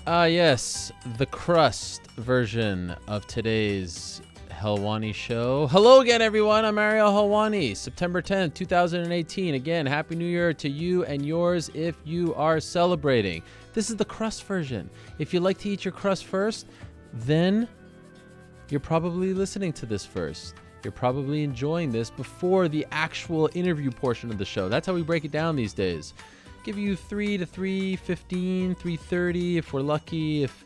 Yes, the crust version of today's Helwani show. Hello again, everyone. I'm Ariel Helwani. September 10th, 2018. Again, Happy New Year to you and yours if you are celebrating. This is the crust version. If you like to eat your crust first, then you're probably listening to this first. You're probably enjoying this before the actual interview portion of the show. That's how we break it down these days. Give you 3 to 3:15, 3:30 if we're lucky, if,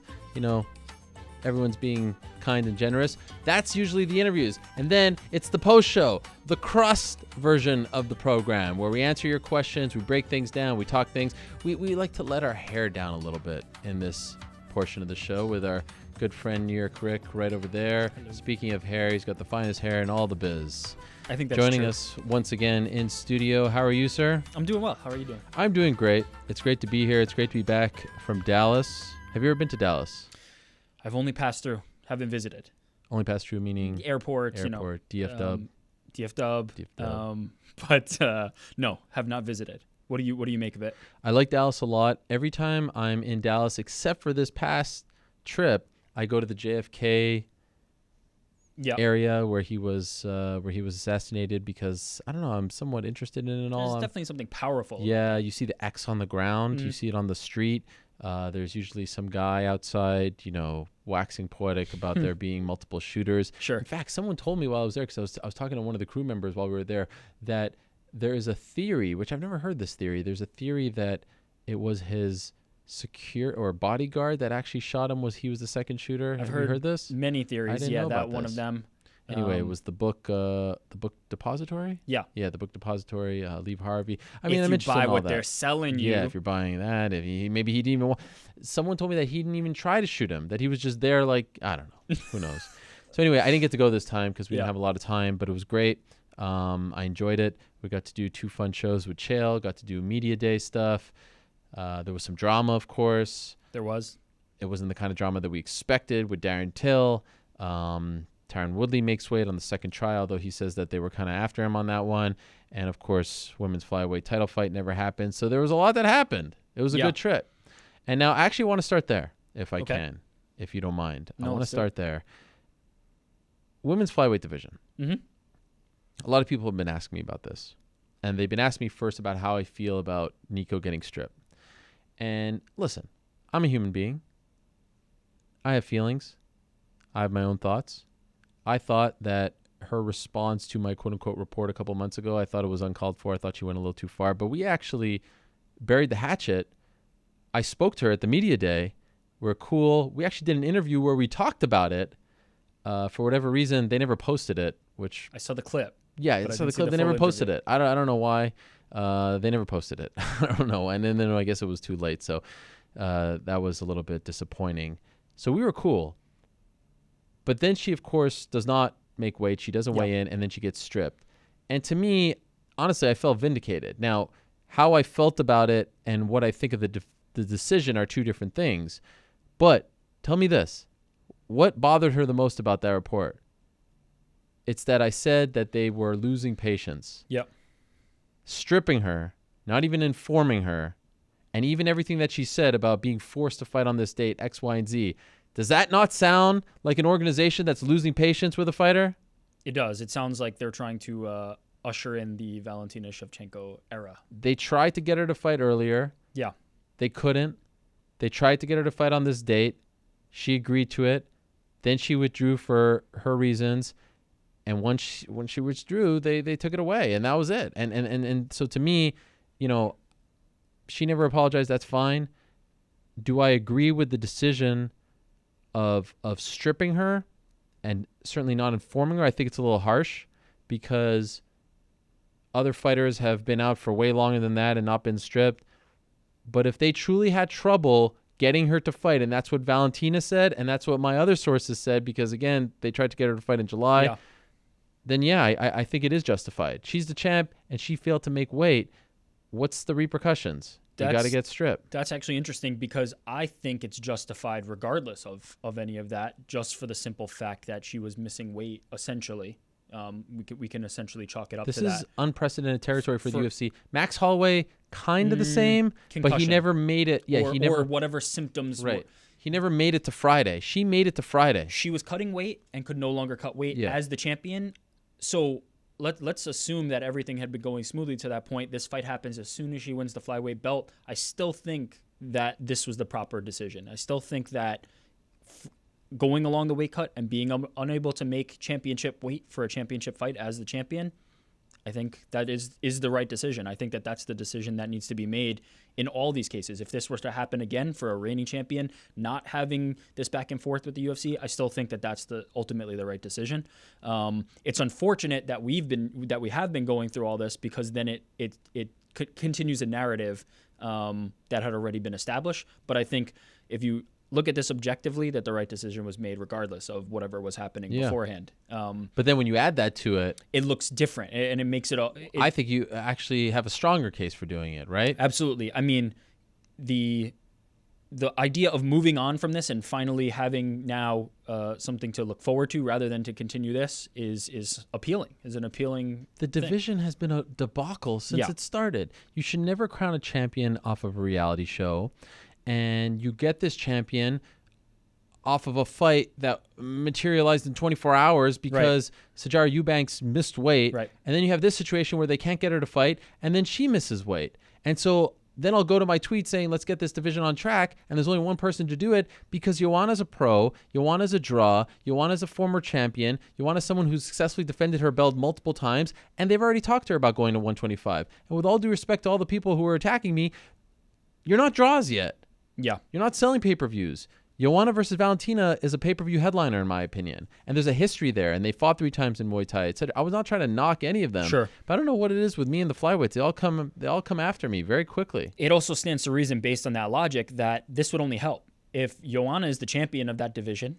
everyone's being kind and generous. That's usually the interviews. And then it's the post-show, the crust version of the program, where we answer your questions, we break things down, we talk things. We like to let our hair down a little bit in this portion of the show with our good friend York Ric right over there. Hello. Speaking of hair, he's got the finest hair in all the biz. I think that's Joining true. us once again in studio. How are you, sir? I'm doing well. How are you doing? I'm doing great. It's great to be here. It's great to be back from Dallas. Have you ever been to Dallas? I've only passed through, haven't visited. Only passed through, meaning The airports, airport, DF-Dub. DF-Dub. DF-Dub. But no, have not visited. What do you make of it? I like Dallas a lot. Every time I'm in Dallas, except for this past trip, I go to the JFK area where he was assassinated because, I don't know, I'm somewhat interested in it all. There's definitely something powerful. Yeah, you see the X on the ground. Mm-hmm. You see it on the street. There's usually some guy outside, waxing poetic about there being multiple shooters. Sure. In fact, someone told me while I was there, because I was talking to one of the crew members while we were there, that there is a theory, which I've never heard this theory. There's a theory that it was his secure or bodyguard that actually shot him. He was the second shooter. I've Have you heard this? Many I theories. didn't Yeah, know that about one this. of them. Anyway, it was the book Depository? Yeah. Yeah, the book Depository, Lee Harvey. If I'm you interested buy in all what that. they're selling you. Yeah, if you're buying that, maybe he didn't even someone told me that he didn't even try to shoot him, that he was just there like, I don't know, who knows. So anyway, I didn't get to go this time because we didn't have a lot of time, but it was great. I enjoyed it. We got to do 2 fun shows with Chael, got to do media day stuff. There was some drama, of course. There was. It wasn't the kind of drama that we expected with Darren Till. Tyron Woodley makes weight on the second trial, though he says that they were kind of after him on that one. And, of course, women's flyweight title fight never happened. So there was a lot that happened. It was a good trip. And now I actually want to start there, if I can, if you don't mind. I want to start there. Women's flyweight division. Mm-hmm. A lot of people have been asking me about this. And they've been asking me first about how I feel about Nico getting stripped. And listen, I'm a human being. I have feelings. I have my own thoughts. I thought that her response to my quote-unquote report a couple months ago, I thought it was uncalled for. I thought she went a little too far. But we actually buried the hatchet. I spoke to her at the media day. We're cool. We actually did an interview where we talked about it. For whatever reason, they never posted it, which... I saw the clip. Yeah, I saw the clip. They never posted it. I don't know why. They never posted it. I don't know. And then I guess it was too late. So that was a little bit disappointing. So we were cool. But then she, of course, does not make weight. She doesn't weigh in, and then she gets stripped. And to me, honestly, I felt vindicated. Now, how I felt about it and what I think of the decision are 2 different things. But tell me this. What bothered her the most about that report? It's that I said that they were losing patience. Yep. Stripping her, not even informing her, and even everything that she said about being forced to fight on this date, X, Y, and Z. Does that not sound like an organization that's losing patience with a fighter? It does. It sounds like they're trying to usher in the Valentina Shevchenko era. They tried to get her to fight earlier. Yeah. They couldn't. They tried to get her to fight on this date. She agreed to it. Then she withdrew for her reasons. And when she withdrew, they took it away, and that was it. And so to me, she never apologized. That's fine. Do I agree with the decision of stripping her and certainly not informing her? I think it's a little harsh because other fighters have been out for way longer than that and not been stripped. But if they truly had trouble getting her to fight, and that's what Valentina said, and that's what my other sources said, because, again, they tried to get her to fight in July, then, I think it is justified. She's the champ, and she failed to make weight. What's the repercussions? You got to get stripped. That's actually interesting because I think it's justified regardless of any of that, just for the simple fact that she was missing weight, essentially. We can essentially chalk it up this to that. This is unprecedented territory for the UFC. Max Holloway, kind of the same, concussion. but he never made it. Yeah, he never, or whatever symptoms. Right. He never made it to Friday. She made it to Friday. She was cutting weight and could no longer cut weight as the champion. So let's assume that everything had been going smoothly to that point. This fight happens as soon as she wins the flyweight belt. I still think that this was the proper decision. I still think that going along the weight cut and being unable to make championship weight for a championship fight as the champion, I think that is the right decision. I think that that's the decision that needs to be made in all these cases. If this were to happen again for a reigning champion, not having this back and forth with the UFC, I still think that that's ultimately the right decision. It's unfortunate that we have been going through all this, because then it continues a narrative that had already been established. But I think if you look at this objectively, that the right decision was made regardless of whatever was happening beforehand. But then when you add that to it, it looks different, and it makes it all. I think you actually have a stronger case for doing it, right? Absolutely. I mean, the idea of moving on from this and finally having now something to look forward to rather than to continue this is appealing. Is an appealing. The division has been a debacle since it started. You should never crown a champion off of a reality show. And you get this champion off of a fight that materialized in 24 hours because Sijara Eubanks missed weight. Right. And then you have this situation where they can't get her to fight, and then she misses weight. And so then I'll go to my tweet saying, let's get this division on track, and there's only one person to do it, because Joanna's a pro, Joanna's a draw, Joanna's a former champion, Joanna's someone who's successfully defended her belt multiple times, and they've already talked to her about going to 125. And with all due respect to all the people who are attacking me, you're not draws yet. Yeah. You're not selling pay-per-views. Joanna versus Valentina is a pay-per-view headliner, in my opinion. And there's a history there, and they fought 3 times in Muay Thai, etc. I was not trying to knock any of them. Sure. But I don't know what it is with me and the flyweights. They all come after me very quickly. It also stands to reason, based on that logic, that this would only help. If Joanna is the champion of that division,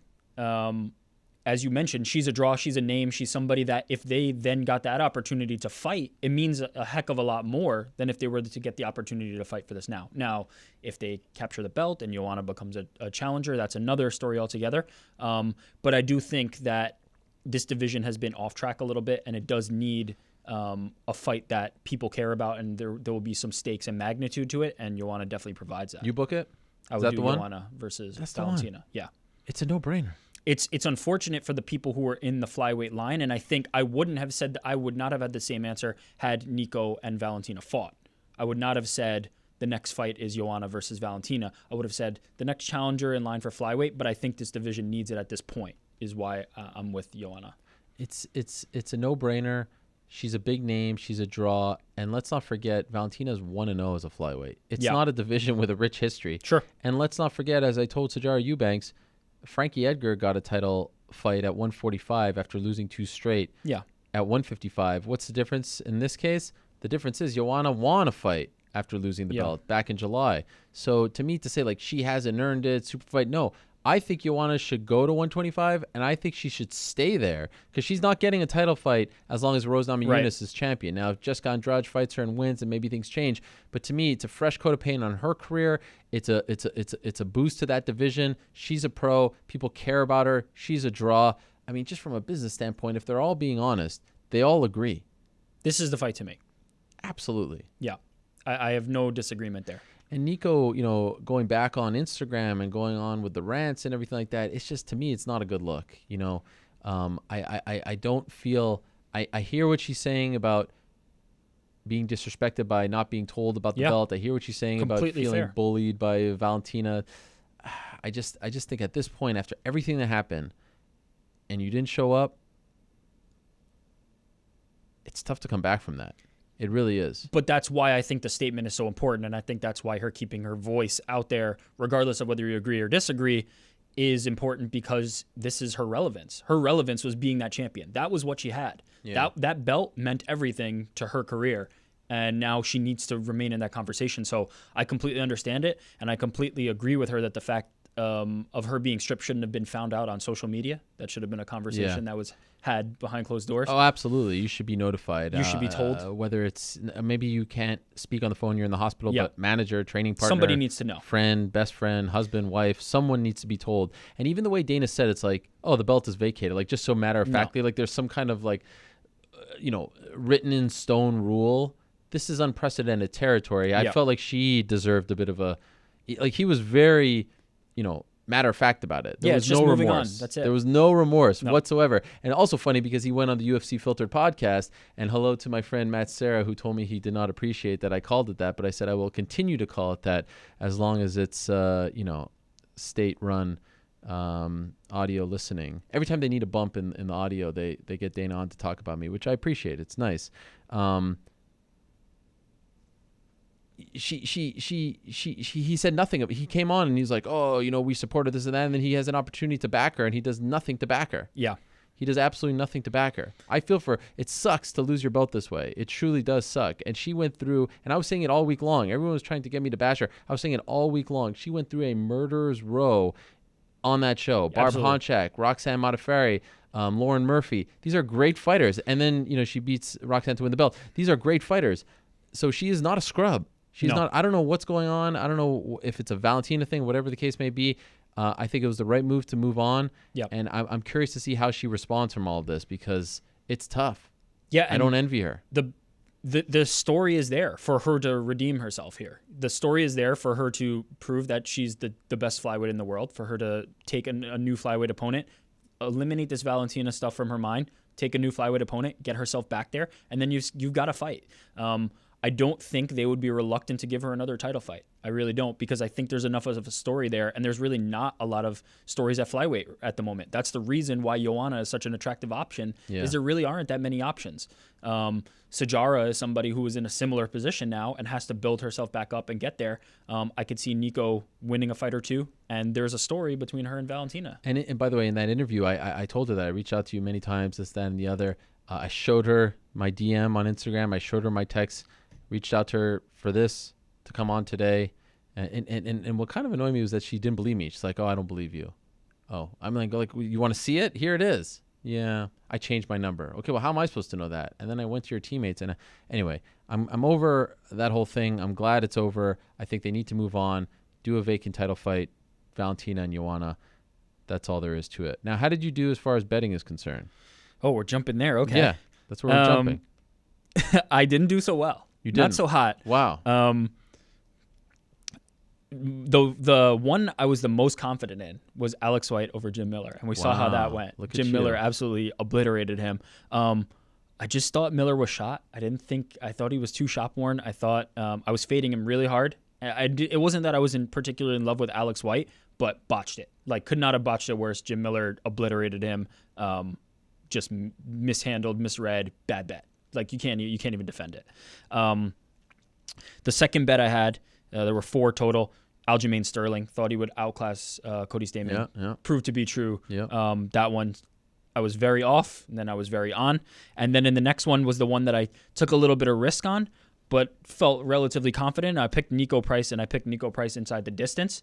as you mentioned, she's a draw, she's a name, she's somebody that if they then got that opportunity to fight, it means a heck of a lot more than if they were to get the opportunity to fight for this now. Now, if they capture the belt and Joanna becomes a challenger, that's another story altogether. But I do think that this division has been off track a little bit, and it does need a fight that people care about, and there will be some stakes and magnitude to it, and Joanna definitely provides that. You book it? I would do Joanna versus Valentina. Yeah. It's a no-brainer. It's unfortunate for the people who are in the flyweight line, and I think I would not have had the same answer had Nico and Valentina fought. I would not have said the next fight is Joanna versus Valentina. I would have said the next challenger in line for flyweight, but I think this division needs it at this point, is why I'm with Joanna. It's a no-brainer. She's a big name. She's a draw. And let's not forget, Valentina's 1-0 as a flyweight. It's not a division with a rich history. Sure. And let's not forget, as I told Sijara Eubanks, Frankie Edgar got a title fight at 145 after losing 2 straight. Yeah. At 155. What's the difference in this case? The difference is Joanna won a fight after losing the belt back in July. So to me, to say like she hasn't earned it, super fight, no. I think Joanna should go to 125, and I think she should stay there, because she's not getting a title fight as long as Rose Namajunas is champion. Now, if Jessica Andrade fights her and wins, and maybe things change, but to me, it's a fresh coat of paint on her career. It's a boost to that division. She's a pro. People care about her. She's a draw. I mean, just from a business standpoint, if they're all being honest, they all agree. This is the fight to make. Absolutely. Yeah, I have no disagreement there. And Nico, going back on Instagram and going on with the rants and everything like that, it's just, to me, it's not a good look. I don't feel, I hear what she's saying about being disrespected by not being told about the belt. I hear what she's saying Completely about feeling fair. bullied by Valentina. I just think at this point, after everything that happened, and you didn't show up, it's tough to come back from that. It really is. But that's why I think the statement is so important, and I think that's why her keeping her voice out there, regardless of whether you agree or disagree, is important, because this is her relevance. Her relevance was being that champion. That was what she had. Yeah. That belt meant everything to her career, and now she needs to remain in that conversation. So I completely understand it, and I completely agree with her that the fact of her being stripped shouldn't have been found out on social media. That should have been a conversation that was had behind closed doors. Oh, absolutely. You should be notified. You should be told. Whether it's, maybe you can't speak on the phone, you're in the hospital, but manager, training partner. Somebody needs to know. Friend, best friend, husband, wife, someone needs to be told. And even the way Dana said, it's like, oh, the belt is vacated. Like, just so matter of factly, like there's some kind of like, written in stone rule. This is unprecedented territory. I felt like she deserved a bit of he was very, matter of fact about it. There was no remorse. That's it. There was no remorse whatsoever. And also funny because he went on the UFC Filtered podcast, and hello to my friend Matt Serra, who told me he did not appreciate that I called it that, but I said I will continue to call it that as long as it's state-run audio listening. Every time they need a bump in the audio, they get Dana on to talk about me, which I appreciate. It's nice. He said nothing of it. He came on and he's like, we supported this and that, and then he has an opportunity to back her and he does nothing to back her. Yeah. He does absolutely nothing to back her. I feel for it sucks to lose your belt this way. It truly does suck. And she went through, and I was saying it all week long. Everyone was trying to get me to bash her. I was saying it all week long. She went through a murderer's row on that show. Barb Honchak, Roxanne Modafferi, Lauren Murphy. These are great fighters. And then, she beats Roxanne to win the belt. These are great fighters. So she is not a scrub. She's not. I don't know what's going on. I don't know if it's a Valentina thing, whatever the case may be. I think it was the right move to move on. Yep. And I'm curious to see how she responds from all of this because it's tough. Yeah. I don't envy her. The story is there for her to redeem herself here. The story is there for her to prove that she's the best flyweight in the world, for her to take a new flyweight opponent, eliminate this Valentina stuff from her mind, take a new flyweight opponent, get herself back there, and then you've got to fight. I don't think they would be reluctant to give her another title fight. I really don't, because I think there's enough of a story there, and there's really not a lot of stories at flyweight at the moment. That's the reason why Joanna is such an attractive option, is there really aren't that many options. Sajara is somebody who is in a similar position now and has to build herself back up and get there. I could see Nico winning a fight or two, and there's a story between her and Valentina. And by the way, in that interview, I told her that I reached out to you many times, this, that, and the other. I showed her my DM on Instagram. I showed her my text. Reached out to her for this to come on today, and what kind of annoyed me was that she didn't believe me. She's like, "Oh, I don't believe you." Oh, I'm like, you want to see it? Here it is. Yeah, I changed my number. Okay, well, how am I supposed to know that? And then I went to your teammates, and anyway, I'm over that whole thing. I'm glad it's over. I think they need to move on, do a vacant title fight, Valentina and Joanna. That's all there is to it. Now, how did you do as far as betting is concerned? Oh, we're jumping there. Okay. Yeah, that's where we're jumping. I didn't do so well. You didn't? Not so hot. Wow. The one I was the most confident in was Alex White over Jim Miller, and we saw how that went. Jim Miller absolutely obliterated him. I just thought Miller was shot. I thought he was too shot worn. I thought I was fading him really hard. It wasn't that I was particularly in love with Alex White, but botched it. Like, could not have botched it worse. Jim Miller obliterated him. Just mishandled, misread, bad bet. Like, you can't even defend it. The second bet I had, there were 4 total. Aljamain Sterling, thought he would outclass Cody Stamann. Yeah. Proved to be true. Yeah. That one, I was very off, and then I was very on. And then in the next one was the one that I took a little bit of risk on, but felt relatively confident. I picked Nico Price, and I picked Nico Price inside the distance.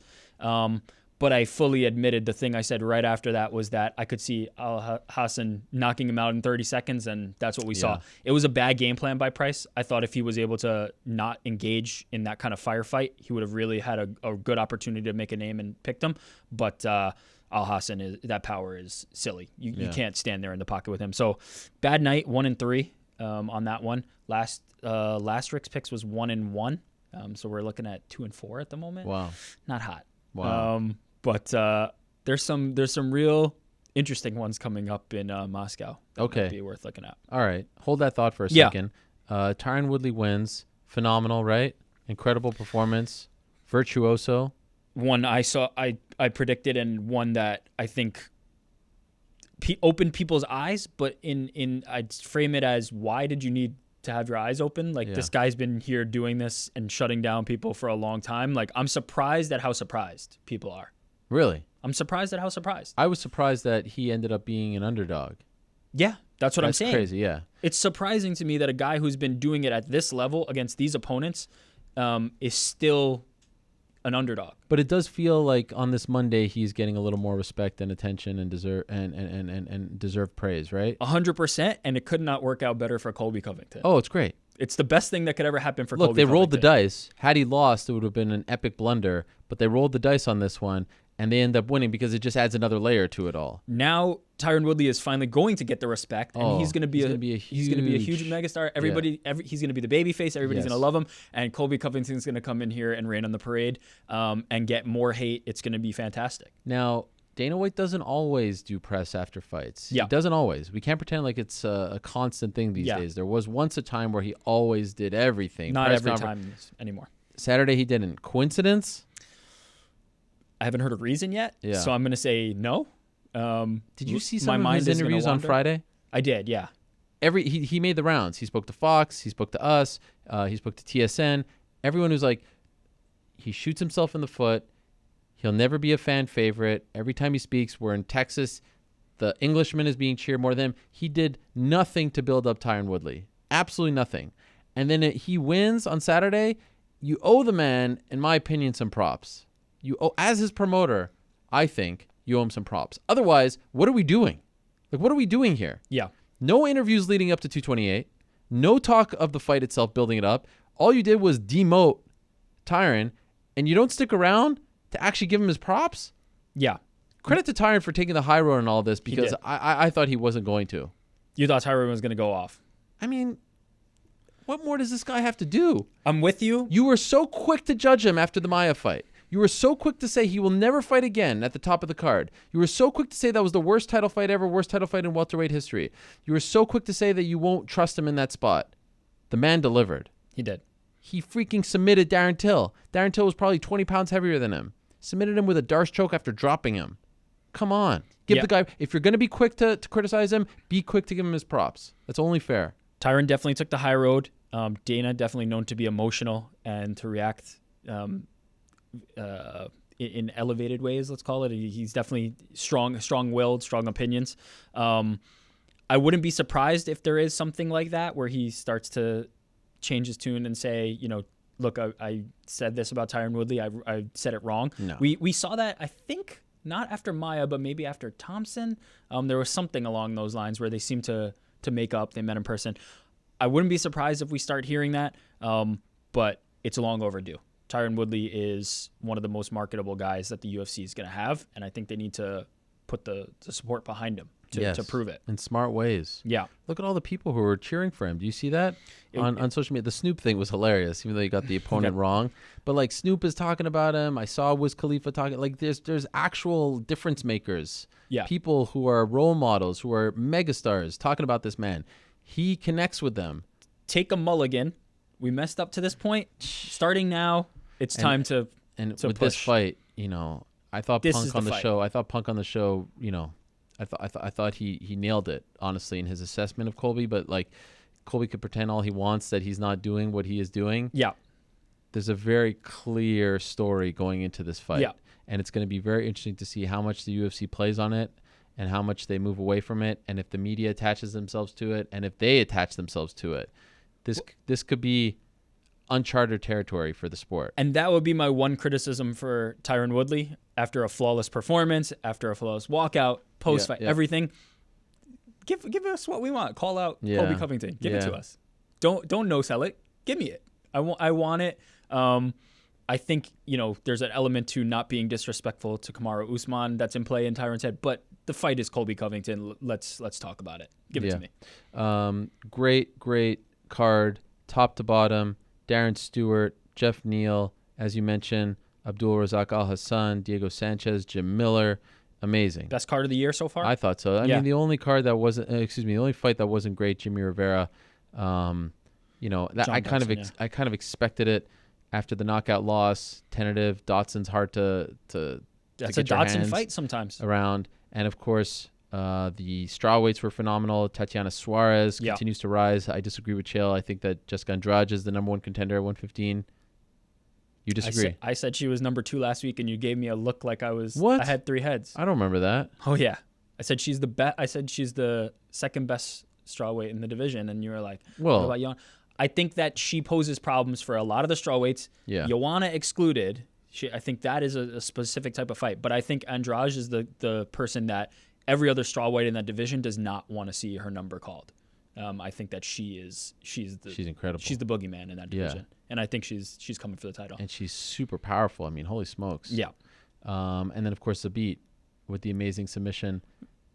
But I fully admitted the thing I said right after that was that I could see Al Hassan knocking him out in 30 seconds, and that's what we saw. It was a bad game plan by Price. I thought if he was able to not engage in that kind of firefight, he would have really had a good opportunity to make a name and picked him. But Al Hassan, that power is silly. You can't stand there in the pocket with him. So bad night, 1-3 on that one. Last Rick's picks was 1-1. So we're looking at 2-4 at the moment. Wow. Not hot. Wow. But there's some real interesting ones coming up in Moscow. That might be worth looking at. All right, hold that thought for a second. Tyron Woodley wins. Phenomenal, right? Incredible performance. Virtuoso. One I saw, I predicted, and one that I think opened people's eyes. But I'd frame it as, why did you need to have your eyes open? Like, this guy's been here doing this and shutting down people for a long time. Like, I'm surprised at how surprised people are. Really? I'm surprised at how surprised. I was surprised that he ended up being an underdog. Yeah, that's what I'm saying. That's crazy, yeah. It's surprising to me that a guy who's been doing it at this level against these opponents is still an underdog. But it does feel like on this Monday he's getting a little more respect and attention and deserved praise, right? 100%, and it could not work out better for Colby Covington. Oh, it's great. It's the best thing that could ever happen for Colby Covington. Look, they rolled the dice. Had he lost, it would have been an epic blunder, but they rolled the dice on this one, and they end up winning because it just adds another layer to it all. Now Tyron Woodley is finally going to get the respect, and he's going to be a huge megastar. He's going to be the baby face. Everybody's going to love him, and Colby Covington's going to come in here and rain on the parade, and get more hate. It's going to be fantastic. Now, Dana White doesn't always do press after fights. Yeah. He doesn't always. We can't pretend like it's a constant thing these days. There was once a time where he always did everything. Not every time anymore. Saturday he didn't. Coincidence? I haven't heard a reason yet, so I'm going to say no. Did you see some of his interviews on Friday? I did, yeah. He made the rounds. He spoke to Fox. He spoke to us. He spoke to TSN. Everyone was like, he shoots himself in the foot. He'll never be a fan favorite. Every time he speaks, we're in Texas. The Englishman is being cheered more than him. He did nothing to build up Tyron Woodley. Absolutely nothing. And then he wins on Saturday. You owe the man, in my opinion, some props. You owe, as his promoter, I think you owe him some props. Otherwise, what are we doing? Like, what are we doing here? Yeah. No interviews leading up to 228. No talk of the fight itself, building it up. All you did was demote Tyron, and you don't stick around to actually give him his props? Yeah. Credit to Tyron for taking the high road on all this, because I thought he wasn't going to. You thought Tyron was going to go off. I mean, what more does this guy have to do? I'm with you. You were so quick to judge him after the Maia fight. You were so quick to say he will never fight again at the top of the card. You were so quick to say that was the worst title fight ever, worst title fight in welterweight history. You were so quick to say that you won't trust him in that spot. The man delivered. He did. He freaking submitted Darren Till. Darren Till was probably 20 pounds heavier than him. Submitted him with a Darce choke after dropping him. Come on. Give the guy, if you're going to be quick to criticize him, be quick to give him his props. That's only fair. Tyron definitely took the high road. Dana definitely known to be emotional and to react in elevated ways, let's call it. He's definitely strong-willed, strong opinions. I wouldn't be surprised if there is something like that where he starts to change his tune and say, look, I said this about Tyron Woodley. I said it wrong. No. We saw that, I think, not after Maia, but maybe after Thompson. There was something along those lines where they seemed to make up. They met in person. I wouldn't be surprised if we start hearing that, but it's long overdue. Tyron Woodley is one of the most marketable guys that the UFC is going to have, and I think they need to put the support behind him to prove it. In smart ways. Yeah. Look at all the people who were cheering for him. Do you see that on social media? The Snoop thing was hilarious, even though he got the opponent wrong. But like Snoop is talking about him. I saw Wiz Khalifa talking. Like there's actual difference makers. Yeah. People who are role models, who are megastars, talking about this man. He connects with them. Take a mulligan. We messed up to this point. Starting now, it's time to with push. This fight, I thought This Punk is on the the fight. show. I thought Punk on the show. I thought he nailed it, honestly, in his assessment of Colby. But like, Colby could pretend all he wants that he's not doing what he is doing. Yeah. There's a very clear story going into this fight. Yeah. And it's going to be very interesting to see how much the UFC plays on it and how much they move away from it, and if the media attaches themselves to it, and if they attach themselves to it. This could be uncharted territory for the sport. And that would be my one criticism for Tyron Woodley after a flawless performance, after a flawless walkout, post-fight, everything. Give us what we want. Call out Colby Covington. Give it to us. Don't no-sell it. Give me it. I want it. I think, there's an element to not being disrespectful to Kamaru Usman that's in play in Tyron's head, but the fight is Colby Covington. Let's talk about it. Give it to me. Great card, top to bottom. Darren Stewart, Jeff Neal, as you mentioned, Abdul Razak Al Hassan, Diego Sanchez, Jim Miller. Amazing. Best card of the year so far? I thought so. I mean, the only card that wasn't, the only fight that wasn't great, Jimmy Rivera. That I kind of expected it after the knockout loss. Tentative. Dotson's hard to That's a Dotson fight sometimes. Around, and of course. The strawweights were phenomenal. Tatiana Suarez continues to rise. I disagree with Chael. I think that Jessica Andrade is the number one contender at 115. You disagree? I said she was number 2 last week, and you gave me a look like I had 3 heads. I don't remember that. Oh yeah, I said she's the best. I said she's the second best strawweight in the division, and you were like, "Well, what about Joanna?" I think that she poses problems for a lot of the strawweights. Yeah, Joanna excluded. I think that is a specific type of fight, but I think Andrade is the person that every other strawweight in that division does not want to see her number called. I think that she's incredible. She's the boogeyman in that division, and I think she's coming for the title. And she's super powerful. I mean, holy smokes. Yeah. And then, of course, Zabit with the amazing submission.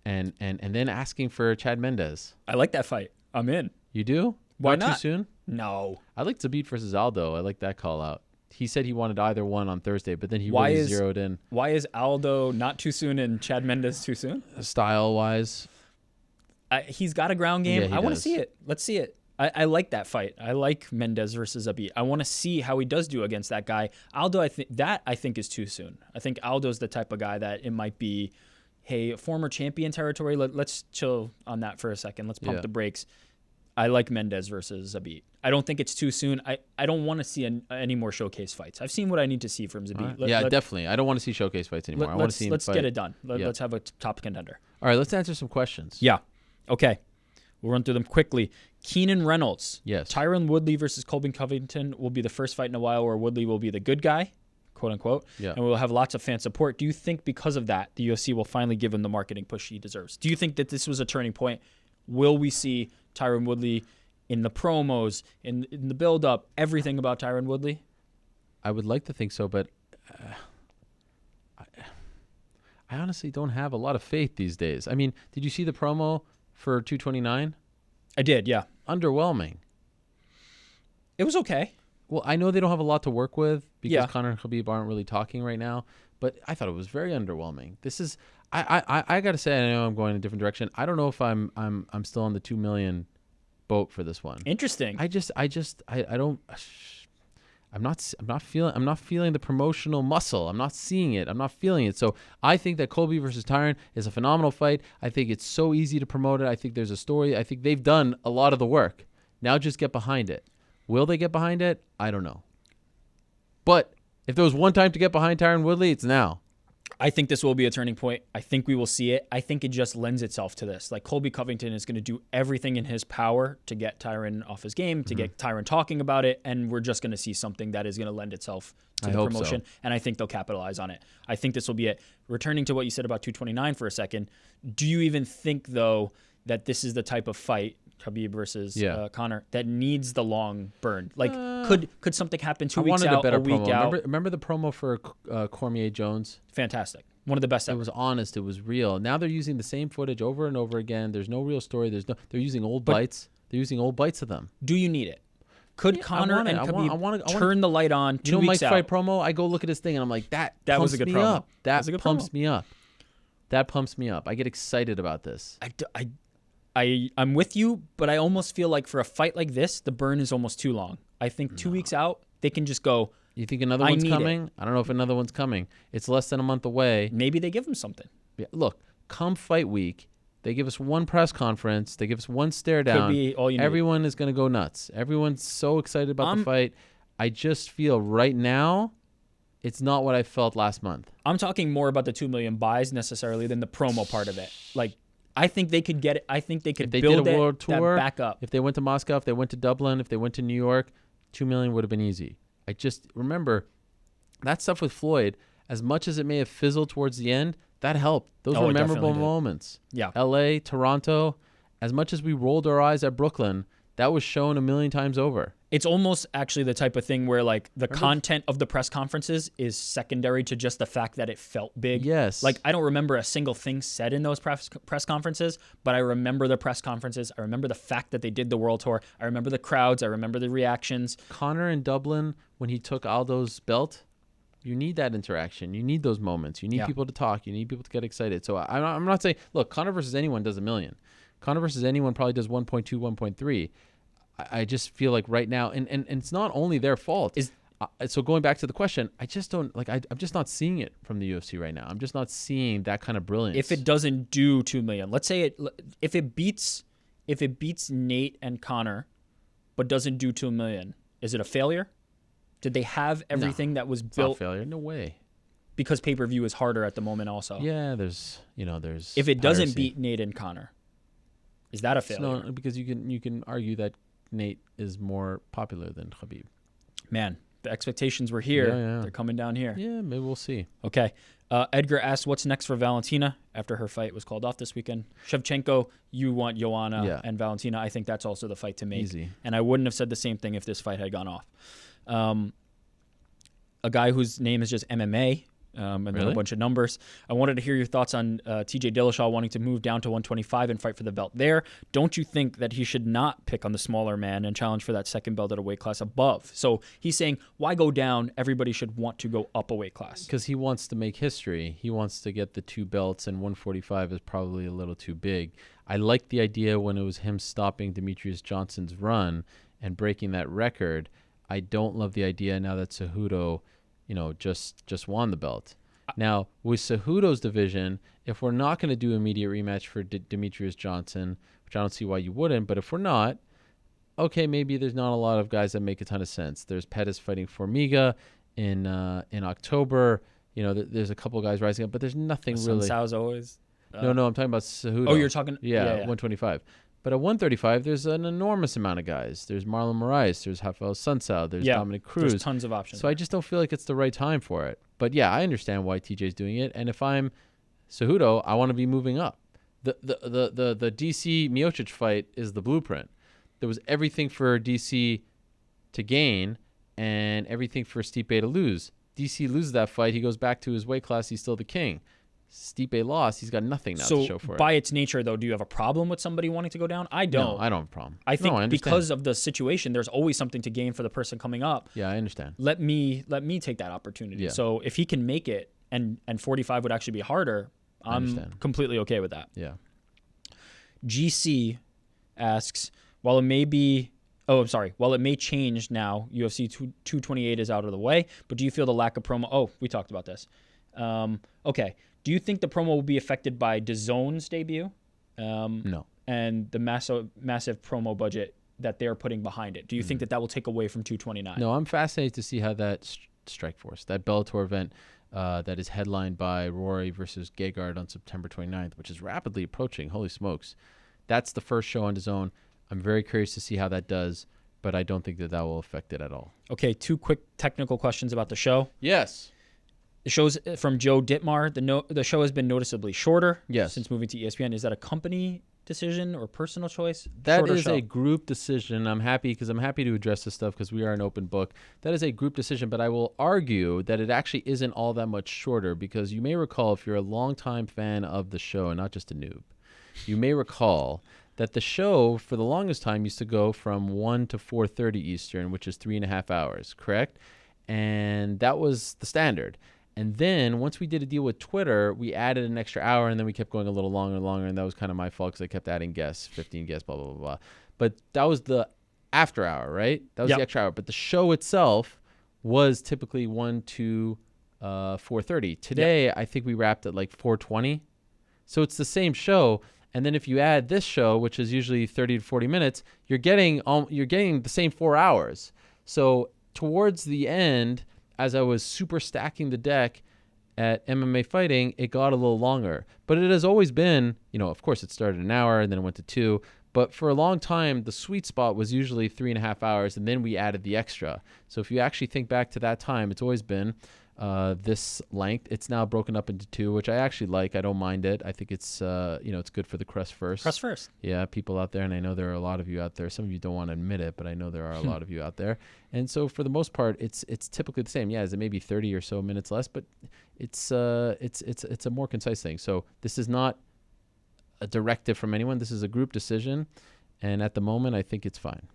And then asking for Chad Mendes. I like that fight. I'm in. You do? Why not? Too soon? No. I like Zabit versus Aldo. I like that call out. He said he wanted either one on Thursday, but then he really zeroed in. Why is Aldo not too soon and Chad Mendes too soon? Style-wise. He's got a ground game. Yeah, I want to see it. Let's see it. I like that fight. I like Mendes versus Zabit. I want to see how he does do against that guy. Aldo, I think is too soon. I think Aldo's the type of guy that it might be, hey, former champion territory. Let's chill on that for a second. Let's pump the brakes. I like Mendes versus Zabit. I don't think it's too soon. I don't want to see any more showcase fights. I've seen what I need to see from Zabit. Right. Definitely. I don't want to see showcase fights anymore. I want to see him Let's fight. get it done. Let's have a top contender. All right, let's answer some questions. Yeah. Okay. We'll run through them quickly. Keenan Reynolds. Yes. Tyron Woodley versus Colby Covington will be the first fight in a while where Woodley will be the good guy, quote unquote. Yeah. And we'll have lots of fan support. Do you think because of that, the UFC will finally give him the marketing push he deserves? Do you think that this was a turning point? Will we see Tyron Woodley in the promos, in the build-up, everything about Tyron Woodley? I would like to think so, but I honestly don't have a lot of faith these days. I mean, did you see the promo for 229? I did, yeah. Underwhelming. It was okay. Well, I know they don't have a lot to work with because Conor and Khabib aren't really talking right now, but I thought it was very underwhelming. This is I got to say, I know I'm going in a different direction. I don't know if I'm still on the 2 million boat for this one. Interesting. I don't. I'm not feeling the promotional muscle. I'm not seeing it. I'm not feeling it. So I think that Colby versus Tyron is a phenomenal fight. I think it's so easy to promote it. I think there's a story. I think they've done a lot of the work. Now just get behind it. Will they get behind it? I don't know. But if there was one time to get behind Tyron Woodley, it's now. I think this will be a turning point. I think we will see it. I think it just lends itself to this. Like, Colby Covington is going to do everything in his power to get Tyron off his game, to get Tyron talking about it, and we're just going to see something that is going to lend itself to the promotion, and I think they'll capitalize on it. I think this will be it. Returning to what you said about 229 for a second, do you even think, though, that this is the type of fight, Khabib versus Conor, that needs the long burn? Like, could something happen 2 weeks out, a week out? Remember the promo for Cormier Jones? Fantastic. One of the best ever. It was honest. It was real. Now they're using the same footage over and over again. There's no real story. They're using old bites. They're using old bites of them. Do you need it? Could Conor and Khabib turn the light on 2 weeks out? Mike's fight promo, I go look at his thing, and I'm like, that was a good promo. Up. That pumps me up. That pumps me up. I get excited about this. I'm with you, but I almost feel like for a fight like this, the burn is almost too long. I think 2 weeks out, they can just go. You think another one's coming? I don't know if another one's coming. It's less than a month away. Maybe they give him something. Yeah, look, come fight week, they give us one press conference. They give us one stare down. Could be all you need. Everyone is going to go nuts. Everyone's so excited about the fight. I just feel right now it's not what I felt last month. I'm talking more about the 2 million buys necessarily than the promo part of it. Like, I think they could get it. I think they could build a world tour back up. If they went to Moscow, if they went to Dublin, if they went to New York, 2 million would have been easy. I just remember that stuff with Floyd, as much as it may have fizzled towards the end, that helped. Those were memorable moments. Yeah. LA, Toronto, as much as we rolled our eyes at Brooklyn, that was shown a million times over. It's almost actually the type of thing where, like, the content of the press conferences is secondary to just the fact that it felt big. Yes. Like, I don't remember a single thing said in those press conferences, but I remember the press conferences. I remember the fact that they did the world tour. I remember the crowds. I remember the reactions. Conor in Dublin, when he took Aldo's belt, you need that interaction. You need those moments. You need people to talk. You need people to get excited. So I'm not saying, look, Conor versus anyone does a million. Conor versus anyone probably does 1.2, 1.3. I just feel like right now, and it's not only their fault. So going back to the question, I just don't, like, I'm just not seeing it from the UFC right now. I'm just not seeing that kind of brilliance. If it doesn't do 2 million, let's say if it beats Nate and Conor, but doesn't do 2 million, is it a failure? Did they have everything that was built? Not failure, no way. Because pay-per-view is harder at the moment also. Yeah, there's if it doesn't beat Nate and Conor, is that a failure? No, because you can argue that Nate is more popular than Khabib. Man, the expectations were here. Yeah. They're coming down here. Yeah, maybe we'll see. Okay. Edgar asked, what's next for Valentina after her fight was called off this weekend? Shevchenko, you want Joanna and Valentina. I think that's also the fight to make. Easy. And I wouldn't have said the same thing if this fight had gone off. A guy whose name is just MMA, and then a bunch of numbers. I wanted to hear your thoughts on TJ Dillashaw wanting to move down to 125 and fight for the belt there. Don't you think that he should not pick on the smaller man and challenge for that second belt at a weight class above? So he's saying, why go down? Everybody should want to go up a weight class. Because he wants to make history. He wants to get the 2 belts, and 145 is probably a little too big. I liked the idea when it was him stopping Demetrius Johnson's run and breaking that record. I don't love the idea now that Cejudo, just won the belt. Now, with Cejudo's division, if we're not going to do immediate rematch for Demetrius Johnson, which I don't see why you wouldn't, but if we're not, okay, maybe there's not a lot of guys that make a ton of sense. There's Pettis fighting Formiga in October. There's a couple of guys rising up, but there's nothing really. Sunsao's always. No, I'm talking about Cejudo. Oh, you're talking. Yeah, 125. But at 135, there's an enormous amount of guys. There's Marlon Moraes. There's Rafael Sunsao. There's Dominic Cruz. There's tons of options. So I just don't feel like it's the right time for it. But yeah, I understand why TJ's doing it. And if I'm Cejudo, I want to be moving up. The DC Miocic fight is the blueprint. There was everything for DC to gain and everything for Stipe to lose. DC loses that fight. He goes back to his weight class. He's still the king. Stipe lost. He's got nothing now to show for it. So by its nature, though, do you have a problem with somebody wanting to go down? I don't. No, I don't have a problem. I think because of the situation, there's always something to gain for the person coming up. Yeah, I understand. Let me take that opportunity. Yeah. So if he can make it and 45 would actually be harder, I'm completely okay with that. Yeah. GC asks, while it may change now, UFC 228 is out of the way, but do you feel the lack of promo? Oh, we talked about this. Okay. Do you think the promo will be affected by DAZN's debut? No. And the massive promo budget that they're putting behind it. Do you think that will take away from 229? No, I'm fascinated to see how that Strikeforce, that Bellator event that is headlined by Rory versus Gegard on September 29th, which is rapidly approaching. Holy smokes. That's the first show on DAZN. I'm very curious to see how that does, but I don't think that will affect it at all. Okay, 2 quick technical questions about the show. Yes. The show's from Joe Dittmar. The show has been noticeably shorter since moving to ESPN. Is that a company decision or personal choice? That is a group decision. I'm happy to address this stuff because we are an open book. That is a group decision, but I will argue that it actually isn't all that much shorter because you may recall, if you're a longtime fan of the show and not just a noob, you may recall that the show for the longest time used to go from 1 to 4:30 Eastern, which is 3.5 hours, correct? And that was the standard. And then once we did a deal with Twitter, we added an extra hour, and then we kept going a little longer and longer, and that was kind of my fault because I kept adding guests, 15 guests, blah, blah, blah, blah. But that was the after hour, right? That was the extra hour. But the show itself was typically 1 to 4:30. Today, I think we wrapped at like 4:20. So it's the same show. And then if you add this show, which is usually 30 to 40 minutes, you're getting the same 4 hours. So towards the end, as I was super stacking the deck at MMA Fighting, it got a little longer. But it has always been, of course it started an hour and then it went to 2. But for a long time, the sweet spot was usually 3.5 hours, and then we added the extra. So if you actually think back to that time, it's always been this length. It's now broken up into 2, which I actually like. I don't mind it. I think it's it's good for the crust first. Crust first. Yeah, people out there, and I know there are a lot of you out there. Some of you don't want to admit it, but I know there are a lot of you out there. And so for the most part, it's typically the same. Yeah, is it maybe 30 or so minutes less, but it's a more concise thing. So this is not a directive from anyone. This is a group decision, and at the moment, I think it's fine.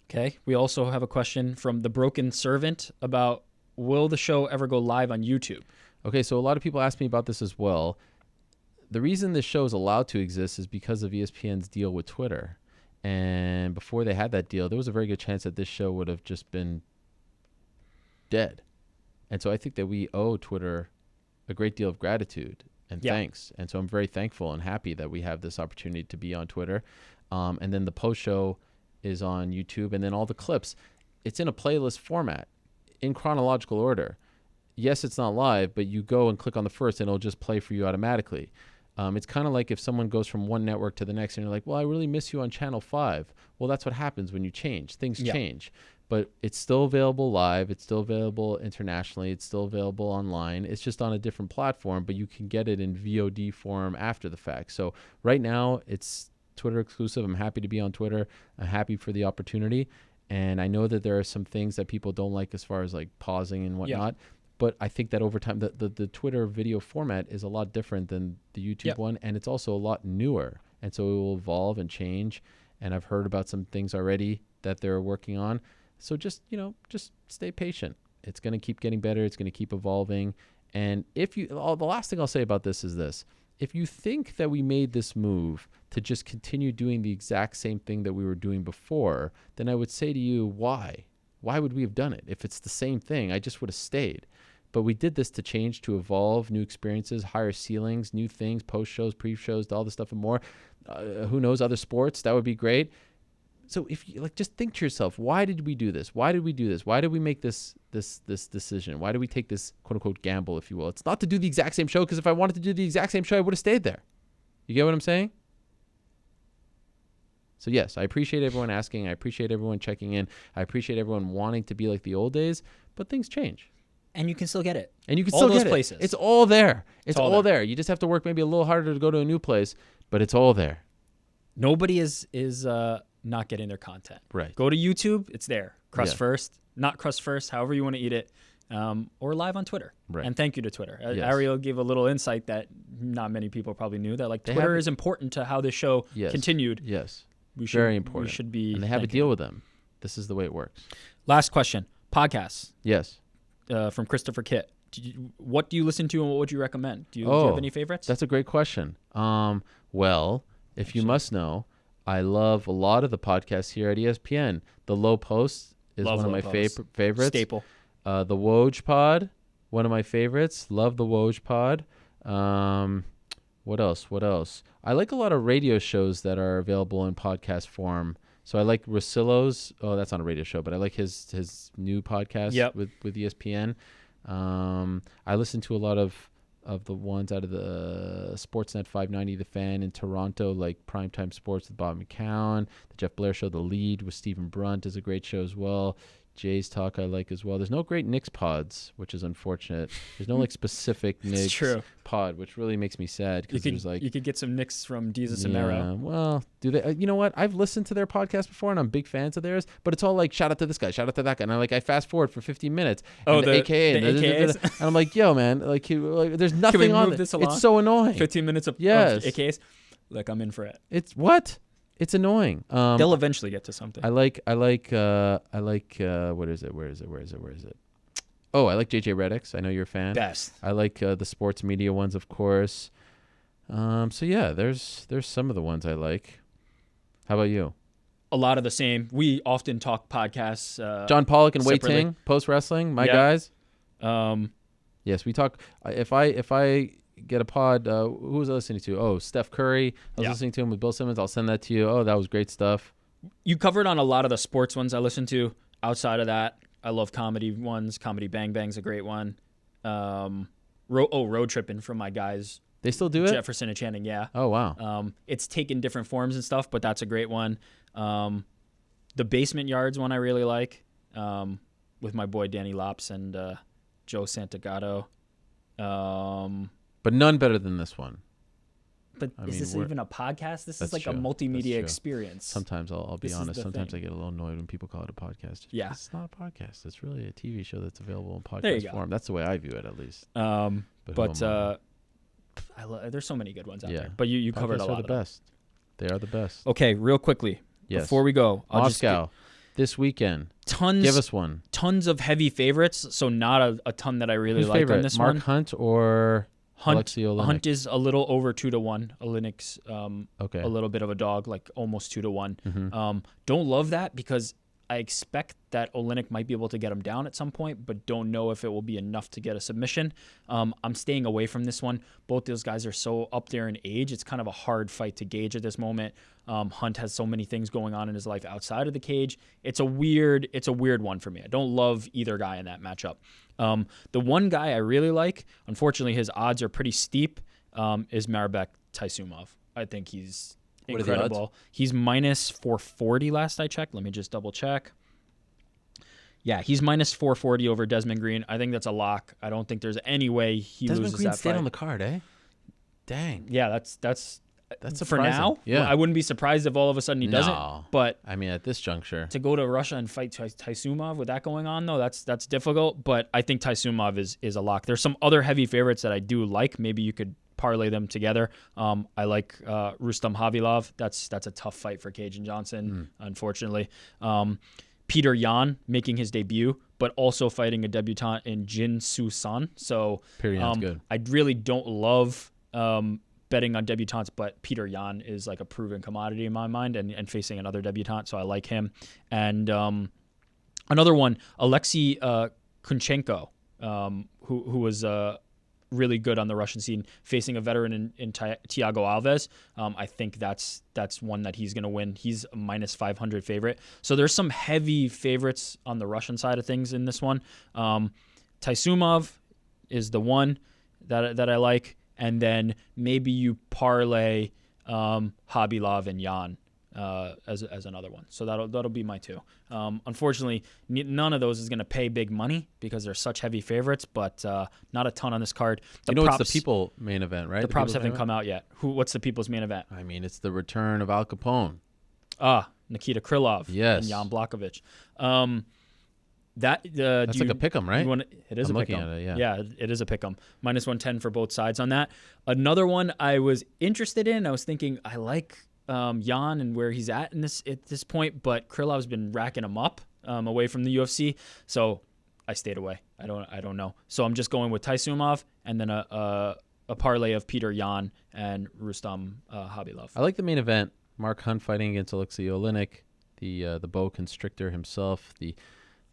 Okay. We also have a question from the Broken Servant about, will the show ever go live on YouTube? Okay, so a lot of people ask me about this as well. The reason this show is allowed to exist is because of ESPN's deal with Twitter. And before they had that deal, there was a very good chance that this show would have just been dead. And so I think that we owe Twitter a great deal of gratitude and thanks. And so I'm very thankful and happy that we have this opportunity to be on Twitter. And then the post show is on YouTube, and then all the clips, it's in a playlist format in chronological order. Yes, it's not live, but you go and click on the first and it'll just play for you automatically. It's kind of like if someone goes from one network to the next and you're like, well, I really miss you on channel 5. Well, that's what happens when you change. Things change. But it's still available live. It's still available internationally. It's still available online. It's just on a different platform, but you can get it in VOD form after the fact. So right now it's Twitter exclusive. I'm happy to be on Twitter. I'm happy for the opportunity. And I know that there are some things that people don't like as far as like pausing and whatnot. But I think that over time, the Twitter video format is a lot different than the YouTube one, and it's also a lot newer. And so it will evolve and change. And I've heard about some things already that they're working on. So just stay patient. It's going to keep getting better. It's going to keep evolving. And the last thing I'll say about this is this. If you think that we made this move to just continue doing the exact same thing that we were doing before, then I would say to you, why? Why would we have done it? If it's the same thing, I just would have stayed. But we did this to change, to evolve, new experiences, higher ceilings, new things, post-shows, pre-shows, all this stuff and more. Who knows, other sports, that would be great. So if you just think to yourself, why did we do this? Why did we do this? Why did we make this decision? Why did we take this quote unquote gamble, if you will? It's not to do the exact same show, because if I wanted to do the exact same show, I would have stayed there. You get what I'm saying? So yes, I appreciate everyone asking. I appreciate everyone checking in. I appreciate everyone wanting to be like the old days, but things change. And you can still get it. And you can all still those get places. It's all there. It's all there. there. You just have to work maybe a little harder to go to a new place, but it's all there. Nobody is not getting their content. Right. Go to YouTube. It's there. Crust first, not crust first, however you want to eat it, or live on Twitter. Right. And thank you to Twitter. Yes. Ariel gave a little insight that not many people probably knew, that Twitter is important to how this show continued. Yes. Very important. We should be. And they have a deal with them. This is the way it works. Last question. Podcasts. Yes. From Christopher Kitt. What do you listen to and what would you recommend? Do you have any favorites? That's a great question. Well, if you must know, I love a lot of the podcasts here at ESPN. The Low Post is one of my favorites. Staple. The Woj Pod, one of my favorites. Love the Woj Pod. What else? I like a lot of radio shows that are available in podcast form. So I like Russillo's. Oh, that's not a radio show, but I like his new podcast with ESPN. I listen to a lot of the ones out of the Sportsnet 590, The Fan in Toronto, like Primetime Sports with Bob McCown. The Jeff Blair Show, The Lead with Stephen Brunt is a great show as well. Jay's Talk I like as well. There's no great Knicks pods, which is unfortunate. There's no specific Knicks pod, which really makes me sad, because you could get some Knicks from Jesus and Mero. Well, do they? You know what? I've listened to their podcast before, and I'm big fans of theirs. But it's all like, shout out to this guy, shout out to that guy, and I fast forward for 15 minutes. Oh, and the AKA, the AKAs. And I'm like, yo, man, there's nothing on it. It's so annoying. 15 minutes of AKAs. Look, I'm in for it. It's what? It's annoying. They'll eventually get to something. I like what is it? Where is it? Oh, I like JJ Redick's. I know you're a fan. Best. I like the sports media ones, of course. So yeah, there's some of the ones I like. How about you? A lot of the same. We often talk podcasts. John Pollock and Wei Ting, post wrestling, my guys. Yes, we talk. If I get a pod, who was I listening to? Oh, Steph Curry. I was listening to him with Bill Simmons. I'll send that to you. Oh, that was great stuff. You covered on a lot of the sports ones I listen to. Outside of that, I love comedy ones. Comedy Bang Bang's a great one. Road Tripping from my guys. They still do it? Jefferson and Channing, yeah. Oh, wow. It's taken different forms and stuff, but that's a great one. The Basement Yards one I really like, with my boy Danny Lops and Joe Santagato. But none better than this one. But is this even a podcast? This is like a multimedia experience. Sometimes I'll be honest. Sometimes I get a little annoyed when people call it a podcast. Yeah. It's not a podcast. It's really a TV show that's available in podcast form. That's the way I view it, at least. There's so many good ones out there. But you covered a lot of them. They are the best. Okay, real quickly. Yes. Before we go. Moscow. This weekend. Give us one. Tons of heavy favorites, so not a ton that I really like on this one. Mark Hunt or Hunt is a little over 2-1. Olenek's a little bit of a dog, like almost 2-1. Mm-hmm. Don't love that, because I expect that Olenek might be able to get him down at some point, but don't know if it will be enough to get a submission. I'm staying away from this one. Both those guys are so up there in age. It's kind of a hard fight to gauge at this moment. Hunt has so many things going on in his life outside of the cage. It's a weird one for me. I don't love either guy in that matchup. The one guy I really like, unfortunately his odds are pretty steep, is Marbek Taisumov. I think he's incredible. He's minus 440 last I checked. Let me just double check. Yeah, he's minus 440 over Desmond Green. I think that's a lock. I don't think there's any way he loses that fight. Desmond Green stayed on the card, eh? Dang. Yeah, that's That's for surprising. now. Yeah. I wouldn't be surprised if all of a sudden he doesn't. But I mean, at this juncture, to go to Russia and fight Taisumov with that going on, though, that's difficult. But I think Taisumov is a lock. There's some other heavy favorites that I do like. Maybe you could parlay them together. I like Rustam Khabilov. That's a tough fight for Cajun Johnson, unfortunately. Peter Yan making his debut, but also fighting a debutant in Jin Soo San. So Peter Yan's good. I really don't love betting on debutantes, but Peter Yan is like a proven commodity in my mind, and facing another debutant, so I like him. And another one, Alexei Kunchenko, who was really good on the Russian scene, facing a veteran in Thiago Alves. I think that's one that he's going to win. He's a minus 500 favorite. So there's some heavy favorites on the Russian side of things in this one. Taisumov is the one that I like. And then maybe you parlay Khabilov and Yan as another one. So that'll be my two. Unfortunately, none of those is going to pay big money because they're such heavy favorites, but not a ton on this card. It's the people main event, right? The props haven't come out yet. What's the people's main event? I mean, it's the return of Al Capone. Nikita Krylov. Yes. And Jan Blachowicz. That's like a pick'em, right? It is I'm a looking pick'em. at it, yeah. Yeah, it is a pick'em. Minus 110 for both sides on that. Another one I was interested in. I was thinking I like Jan and where he's at this point, but Krylov's been racking him up away from the UFC, so I stayed away. I don't know. So I'm just going with Taisumov and then a parlay of Peter Yan and Rustam Khabilov. I like the main event. Mark Hunt fighting against Alexei Oleinik, the bow constrictor himself,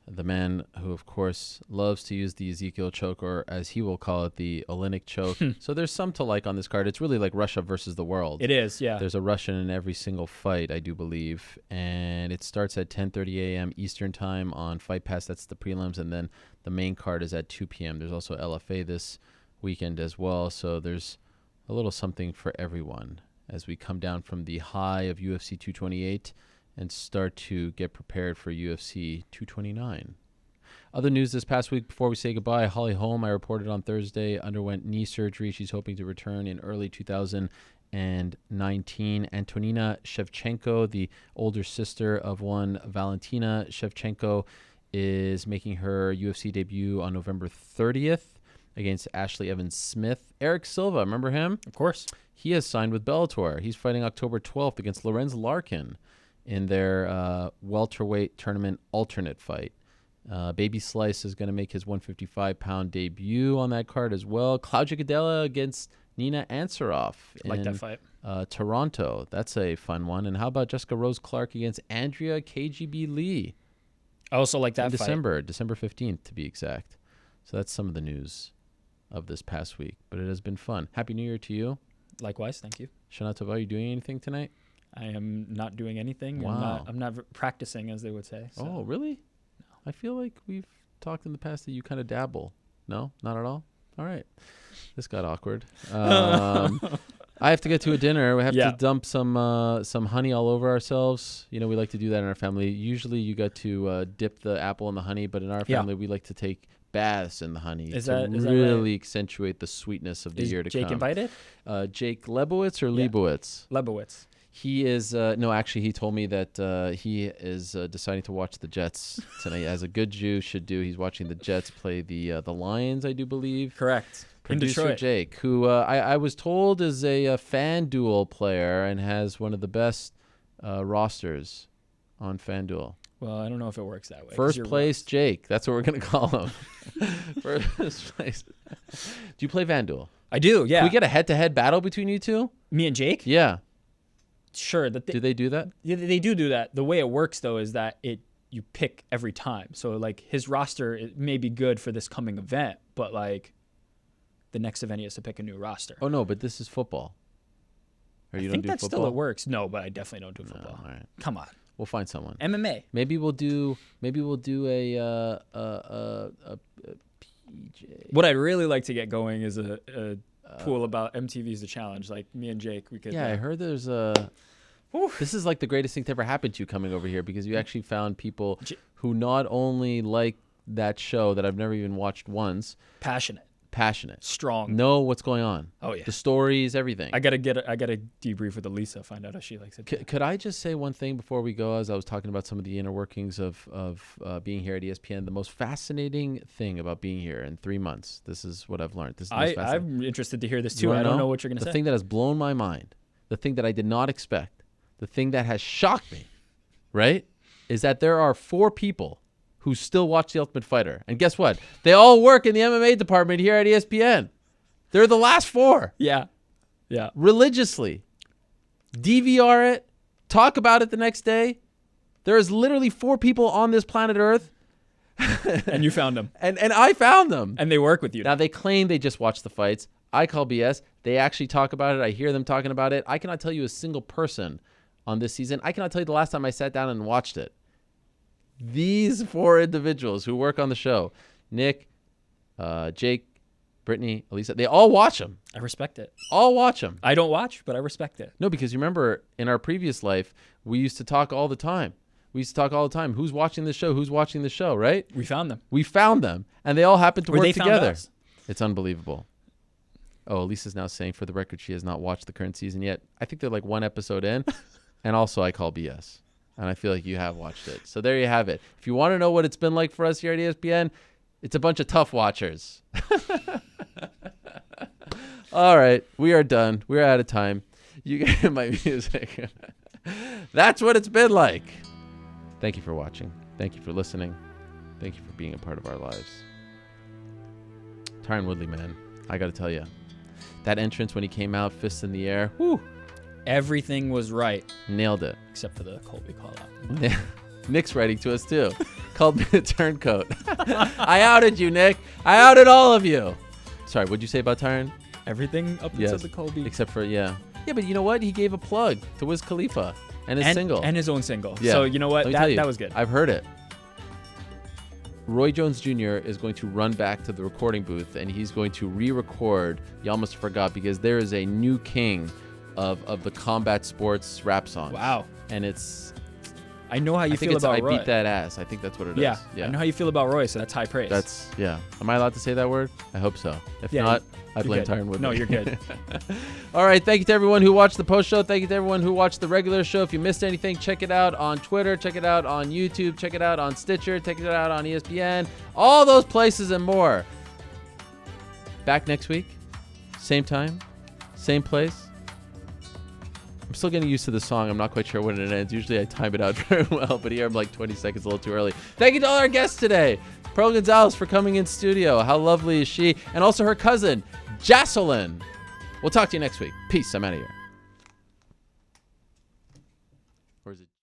the man who, of course, loves to use the Ezekiel choke, or as he will call it, the Oleinik choke. So there's some to like on this card. It's really like Russia versus the world. It is, yeah. There's a Russian in every single fight, I do believe. And it starts at 10:30 a.m. Eastern time on Fight Pass. That's the prelims. And then the main card is at 2 p.m. There's also LFA this weekend as well. So there's a little something for everyone as we come down from the high of UFC 228 and start to get prepared for UFC 229. Other news this past week before we say goodbye, Holly Holm, I reported on Thursday, underwent knee surgery. She's hoping to return in early 2019. Antonina Shevchenko, the older sister of one Valentina Shevchenko, is making her UFC debut on November 30th against Ashley Evans-Smith. Eric Silva, remember him? Of course. He has signed with Bellator. He's fighting October 12th against Lorenz Larkin in their welterweight tournament alternate fight. Baby Slice is going to make his 155-pound debut on that card as well. Claudia Gadelha against Nina Ansaroff like that fight. Toronto. That's a fun one. And how about Jessica Rose Clark against Andrea KGB Lee? I also like that in fight. December 15th to be exact. So that's some of the news of this past week. But it has been fun. Happy New Year to you. Likewise, thank you. Shana Tova, are you doing anything tonight? I am not doing anything. Wow. I'm not practicing, as they would say. So. Oh, really? No. I feel like we've talked in the past that you kind of dabble. No? Not at all? All right. This got awkward. I have to get to a dinner. We have to dump some honey all over ourselves. You know, we like to do that in our family. Usually you got to dip the apple in the honey, but in our family we like to take baths in the honey to really accentuate the sweetness of the year to come. Jake invited? Jake Lebowitz or Leibowitz? Lebowitz. He is actually he told me that he is deciding to watch the Jets tonight, as a good Jew should do. He's watching the Jets play the Lions, I do believe. Correct. Producer in Detroit. Jake, who I was told is a FanDuel player and has one of the best rosters on FanDuel. Well, I don't know if it works that way. First place Jake. That's what we're going to call him. First place. Do you play FanDuel? I do, yeah. Can we get a head-to-head battle between you two? Me and Jake? Yeah. Sure. Do they do that? Yeah, they do that. The way it works, though, is that you pick every time. So, like, his roster it may be good for this coming event, but, like, the next event he has to pick a new roster. Oh, no, but this is football. I think that still it works. No, but I definitely don't do football. No, all right. Come on. We'll find someone. MMA. Maybe we'll do a PJ. What I'd really like to get going is a pool about MTV's The Challenge. Like me and Jake, we could. Yeah, I heard there's a. This is like the greatest thing to ever happen to you coming over here, because you actually found people who not only like that show that I've never even watched once. Passionate. passionate, strong, know what's going on. Oh yeah, the stories, everything. I gotta debrief with Elisa, find out how she likes it. Could I just say one thing before we go? As I was talking about some of the inner workings of being here at ESPN, the most fascinating thing about being here in 3 months. This is what I've learned. This is I'm interested to hear this too. I don't know what you're gonna say. The thing that has blown my mind, the thing that I did not expect, the thing that has shocked me, right, is that there are 4 people who still watch The Ultimate Fighter. And guess what? They all work in the MMA department here at ESPN. They're the last 4. Yeah. Religiously. DVR it. Talk about it the next day. There is literally 4 people on this planet Earth. And you found them. And I found them. And they work with you. Now, they claim they just watch the fights. I call BS. They actually talk about it. I hear them talking about it. I cannot tell you a single person on this season. I cannot tell you the last time I sat down and watched it. These 4 individuals who work on the show, Nick, Jake, Brittany, Elisa, they all watch them. I respect it. All watch them. I don't watch, but I respect it. No, because you remember in our previous life, we used to talk all the time. Who's watching the show? Who's watching the show, right? We found them. And they all happened to work together. Us. It's unbelievable. Oh, Elisa's now saying, for the record, she has not watched the current season yet. I think they're like 1 episode in. And also, I call BS. And I feel like you have watched it. So there you have it. If you want to know what it's been like for us here at ESPN, it's a bunch of tough watchers. All right. We are done. We're out of time. You get my music. That's what it's been like. Thank you for watching. Thank you for listening. Thank you for being a part of our lives. Tyron Woodley, man. I got to tell you. That entrance when he came out, fists in the air. Whoo. Everything was right. Nailed it. Except for the Colby call out. Nick's writing to us too. Called me a turncoat. I outed you, Nick. I outed all of you. Sorry, what'd you say about Tyron? Everything up until the Colby. Except for, yeah, but you know what? He gave a plug to Wiz Khalifa and his single. And his own single. Yeah. So you know what? That was good. I've heard it. Roy Jones Jr. is going to run back to the recording booth and he's going to re-record You Almost Forgot, because there is a new king of the combat sports rap songs. Wow. And it's... I know how you feel about Roy. I beat that ass. I think that's what it is. Yeah. I know how you feel about Roy, so that's high praise. Am I allowed to say that word? I hope so. If not, I blame Tyron Woodley. No, you're good. All right. Thank you to everyone who watched the post show. Thank you to everyone who watched the regular show. If you missed anything, check it out on Twitter. Check it out on YouTube. Check it out on Stitcher. Check it out on ESPN. All those places and more. Back next week. Same time. Same place. I'm still getting used to the song. I'm not quite sure when it ends. Usually I time it out very well, but here I'm like 20 seconds a little too early. Thank you to all our guests today. Pearl Gonzalez for coming in studio. How lovely is she? And also her cousin, Jocelyn. We'll talk to you next week. Peace. I'm out of here.